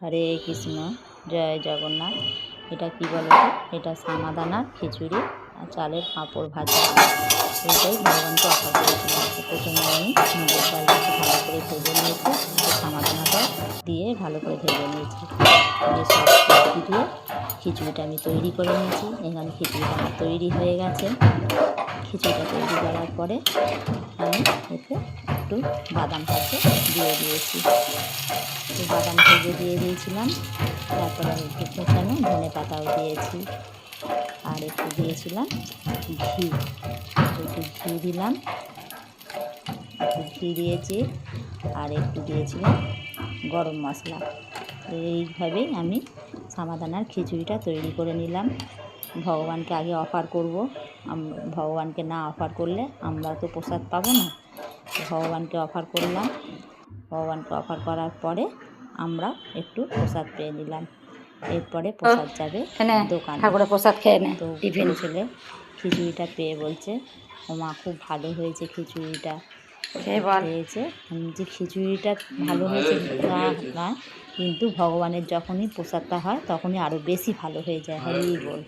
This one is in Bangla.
হরে কৃষ্ণ, জয় জগন্নাথ। এটা কি বলো তো, এটা সামাদানার খিচুড়ি আর চালের পাঁপড় ভাজা। এইটাই ভগবানকে অফার করেছিলাম। প্রথমে আমি মুগের ডালটাকে ভালো করে ভেজে নিয়েছি, সামাদানাটাও দিয়ে ভালো করে ভেজে নিয়েছি। দিয়ে সব সবজি দিয়ে খিচুড়িটা আমি তৈরি করে নিয়েছি। এখানে খিচুড়িটা আমার তৈরি হয়ে গেছে। খিচুড়িটা তৈরি করার পরে আমি এতে একটু বাদাম ভাজা দিয়ে দিয়েছি। বাদাম ভেজে দিয়ে দিয়েছিলাম। তারপরে আমি একটু কুচানো ধনে পাতাও দিয়েছি, আর একটু দিয়েছিলাম ঘি। একটু ঘি দিলাম, একটু ঘি দিয়েছি, আর একটু দিয়েছিলাম গরম মশলা। এইভাবেই আমি সামাদানার খিচুড়িটা তৈরি করে নিলাম। ভগবানকে আগে অফার করব। ভগবানকে না অফার করলে আমরা তো প্রসাদ পাবো না। ভগবানকে অফার করলাম। ভগবানকে অফার করার পরে আমরা একটু প্রসাদ পেয়ে নিলাম। এরপরে প্রসাদ যাবে দোকানে। ঠাকুরের প্রসাদ খেয়ে নে। তো ছেলে খিচুড়িটা পেয়ে বলছে, ও মা খুব ভালো হয়েছে খিচুড়িটা। খেয়েছে। আমি যে খিচুড়িটা ভালো হয়েছে না, কিন্তু ভগবানের যখনই প্রসাদটা হয় তখনই আরও বেশি ভালো হয়ে যায়। হরি বল।